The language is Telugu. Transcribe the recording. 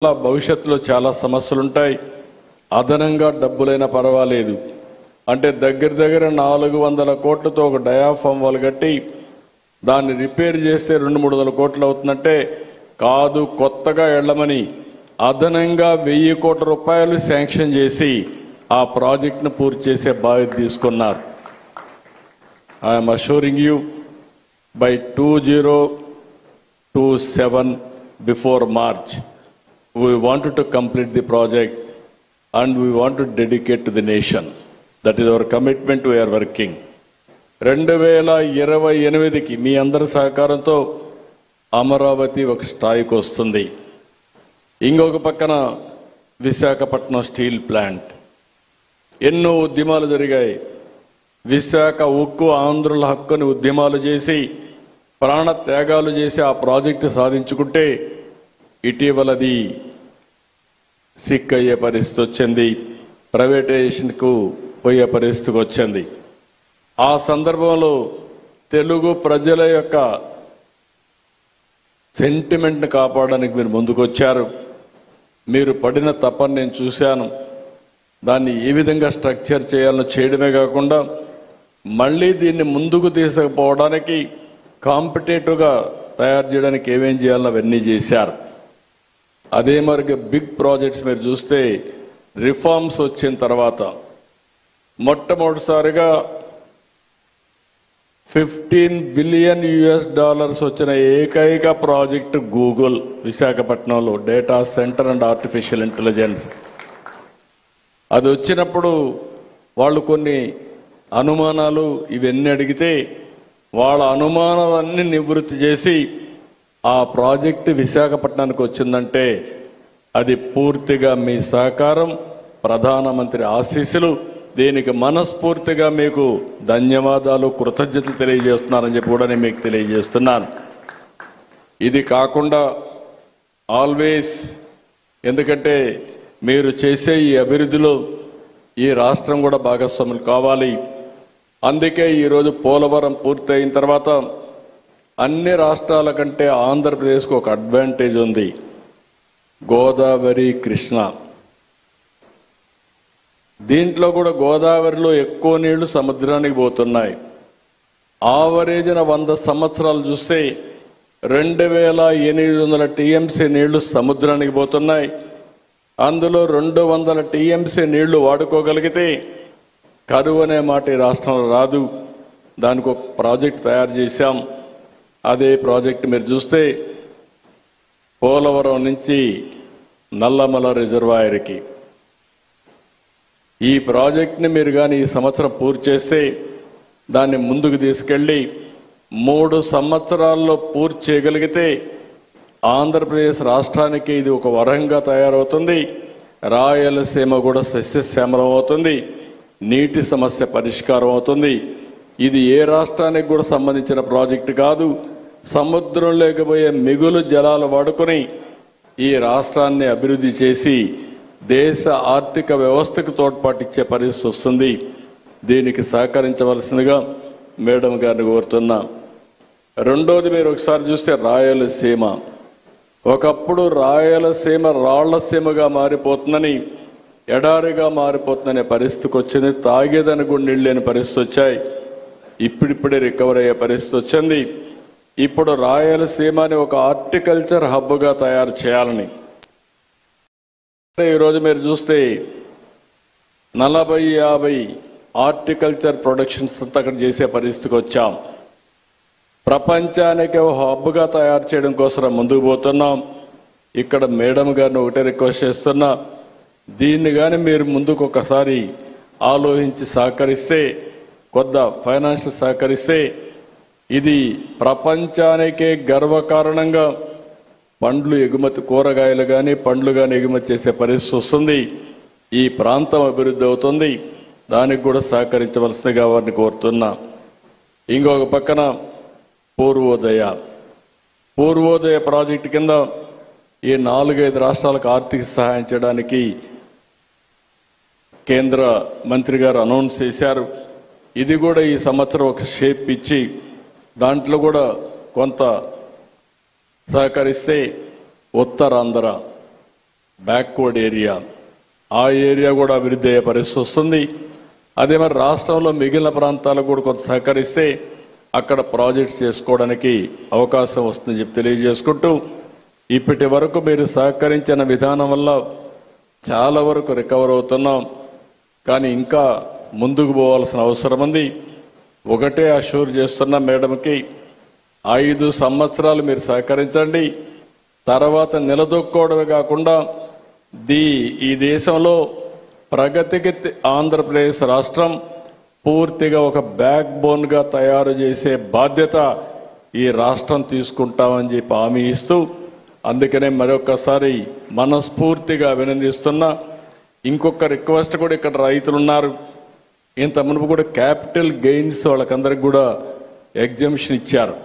భవిష్యత్తులో చాలా సమస్యలు ఉంటాయి. అదనంగా డబ్బులైనా పర్వాలేదు అంటే దగ్గర 400 కోట్లతో ఒక డయాఫామ్ వాల్ కట్టి దాన్ని రిపేర్ చేస్తే 200-300 కోట్లు అవుతుందంటే కాదు, కొత్తగా వెళ్ళమని అదనంగా 1000 కోట్ల రూపాయలు శాంక్షన్ చేసి ఆ ప్రాజెక్టును పూర్తి చేసే బాధ్యత తీసుకున్నారు. I'm assuring you by 2027 before March we wanted to complete the project and we want to dedicate to the nation. That is our commitment. We are working. 2028కి మీ అందరి సహకారంతో అమరావతి ఒక స్థాయికి వస్తుంది. ఇంకొక పక్కన విశాఖపట్నం స్టీల్ ప్లాంట్, ఎన్నో ఉద్యమాలు జరిగాయి. విశాఖ ఉక్కు ఆంధ్రుల హక్కుని ఉద్యమాలు చేసి ప్రాణ త్యాగాలు చేసి ఆ ప్రాజెక్టు సాధించుకుంటే ఇటీవలది సిక్ అయ్యే పరిస్థితి వచ్చింది, ప్రైవేటైజేషన్కు పోయే పరిస్థితికి వచ్చింది. ఆ సందర్భంలో తెలుగు ప్రజల యొక్క సెంటిమెంట్ని కాపాడడానికి మీరు ముందుకొచ్చారు. మీరు పడిన తపన నేను చూశాను. దాన్ని ఏ విధంగా స్ట్రక్చర్ చేయాలో చేయడమే కాకుండా మళ్ళీ దీన్ని ముందుకు తీసుకుపోవడానికి కాంపిటేటివ్గా తయారు చేయడానికి ఏమేం చేయాలో అవన్నీ చేశారు. అదే మరి బిగ్ ప్రాజెక్ట్స్ మీరు చూస్తే రిఫార్మ్స్ వచ్చిన తర్వాత మొట్టమొదటిసారిగా $15 బిలియన్ వచ్చిన ఏకైక ప్రాజెక్టు గూగుల్ విశాఖపట్నంలో data centre and artificial intelligence. అది వచ్చినప్పుడు వాళ్ళు కొన్ని అనుమానాలు ఇవన్నీ అడిగితే వాళ్ళ అనుమానాలన్నీ నివృత్తి చేసి ఆ ప్రాజెక్టు విశాఖపట్నానికి వచ్చిందంటే అది పూర్తిగా మీ సహకారం, ప్రధానమంత్రి ఆశీస్సులు. దీనికి మనస్ఫూర్తిగా మీకు ధన్యవాదాలు, కృతజ్ఞతలు తెలియజేస్తున్నారని చెప్పి కూడా నేను మీకు తెలియజేస్తున్నాను. ఇది కాకుండా ఆల్వేస్, ఎందుకంటే మీరు చేసే ఈ అభివృద్ధిలో ఈ రాష్ట్రం కూడా భాగస్వాములు కావాలి. అందుకే ఈరోజు పోలవరం పూర్తయిన తర్వాత అన్ని రాష్ట్రాల కంటే ఆంధ్రప్రదేశ్కు ఒక అడ్వాంటేజ్ ఉంది. గోదావరి, కృష్ణ, దీంట్లో కూడా గోదావరిలో ఎక్కువ నీళ్లు సముద్రానికి పోతున్నాయి. ఆవరేజ్న 100 సంవత్సరాలు చూస్తే 2800 టీఎంసీ నీళ్లు సముద్రానికి పోతున్నాయి. అందులో 200 టీఎంసీ నీళ్లు వాడుకోగలిగితే కరువు అనే మాట ఈ రాష్ట్రంలో రాదు. దానికి ఒక ప్రాజెక్ట్ తయారు చేశాం. అదే ప్రాజెక్ట్ మీరు చూస్తే పోలవరం నుంచి నల్లమల రిజర్వాయర్కి ఈ ప్రాజెక్ట్ని మీరు కానీ ఈ సంవత్సరం పూర్తి చేస్తే దాన్ని ముందుకు తీసుకెళ్ళి 3 సంవత్సరాల్లో పూర్తి చేయగలిగితే ఆంధ్రప్రదేశ్ రాష్ట్రానికి ఇది ఒక వరంగా తయారవుతుంది. రాయలసీమ కూడా సస్యశ్యామలం అవుతుంది. నీటి సమస్య పరిష్కారం అవుతుంది. ఇది ఏ రాష్ట్రానికి కూడా సంబంధించిన ప్రాజెక్టు కాదు. సముద్రం లేకపోయే మిగులు జలాలు వాడుకొని ఈ రాష్ట్రాన్ని అభివృద్ధి చేసి దేశ ఆర్థిక వ్యవస్థకు తోడ్పాటిచ్చే పరిస్థితి వస్తుంది. దీనికి సహకరించవలసిందిగా మేడం గారిని కోరుతున్నా. రెండోది, మీరు ఒకసారి చూస్తే రాయలసీమ, ఒకప్పుడు రాయలసీమ రాళ్లసీమగా మారిపోతుందని, ఎడారిగా మారిపోతుందనే పరిస్థితికి వచ్చింది. తాగేదని కూడా నీళ్ళు లేని పరిస్థితి వచ్చాయి. ఇప్పుడిప్పుడే రికవర్ అయ్యే పరిస్థితి వచ్చింది. ఇప్పుడు రాయలసీమని ఒక హార్టికల్చర్ హబ్గా తయారు చేయాలని ఈరోజు మీరు చూస్తే 40-50 హార్టికల్చర్ ప్రొడక్షన్స్ అంతా అక్కడ చేసే పరిస్థితికి వచ్చాం. ప్రపంచానికి ఒక హబ్గా తయారు చేయడం కోసం ముందుకు పోతున్నాం. ఇక్కడ మేడం గారిని ఒకటే రిక్వెస్ట్ చేస్తున్నా, దీన్ని కానీ మీరు ముందుకు ఒకసారి ఆలోచించి సహకరిస్తే, కొద్ద ఫైనాన్షియల్ సహకరిస్తే ఇది ప్రపంచానికే గర్వకారణంగా పండ్లు ఎగుమతి, కూరగాయలు కానీ పండ్లు కానీ ఎగుమతి చేసే పరిస్థితి వస్తుంది. ఈ ప్రాంతం అభివృద్ధి అవుతుంది. దానికి కూడా సహకరించవలసిందిగా వారిని కోరుతున్నా. ఇంకొక పక్కన పూర్వోదయ ప్రాజెక్టు కింద ఈ 4-5 రాష్ట్రాలకు ఆర్థిక సహాయం చేయడానికి కేంద్ర మంత్రి గారు అనౌన్స్ చేశారు. ఇది కూడా ఈ సంవత్సరం ఒక షేప్ ఇచ్చి దాంట్లో కూడా కొంత సహకరిస్తే ఉత్తరాంధ్ర బ్యాక్వర్డ్ ఏరియా, ఆ ఏరియా కూడా అభివృద్ధి అయ్యే పరిస్థితి వస్తుంది. అదే మరి రాష్ట్రంలో మిగిలిన ప్రాంతాలకు కూడా కొంత సహకరిస్తే అక్కడ ప్రాజెక్ట్స్ చేసుకోవడానికి అవకాశం వస్తుందని చెప్పి తెలియజేసుకుంటూ, ఇప్పటి వరకు మీరు సహకరించిన విధానం వల్ల చాలా వరకు రికవర్ అవుతున్నాం. కానీ ఇంకా ముందుకు పోవాల్సిన అవసరం ఉంది. ఒకటే అష్యూర్ చేస్తున్న మేడంకి, 5 సంవత్సరాలు మీరు సహకరించండి. తర్వాత నిలదొక్కోవడమే కాకుండా ఈ దేశంలో ప్రగతికి ఆంధ్రప్రదేశ్ రాష్ట్రం పూర్తిగా ఒక బ్యాక్ బోన్గా తయారు చేసే బాధ్యత ఈ రాష్ట్రం తీసుకుంటామని చెప్పి హామీ ఇస్తూ, అందుకనే మరొకసారి మనస్ఫూర్తిగా అభినందిస్తున్నా. ఇంకొక రిక్వెస్ట్ కూడా, ఇక్కడ రైతులు ఉన్నారు, ఇంత మునుపు కూడా క్యాపిటల్ గెయిన్స్ వాళ్ళకందరికి కూడా ఎగ్జంప్షన్ ఇచ్చారు.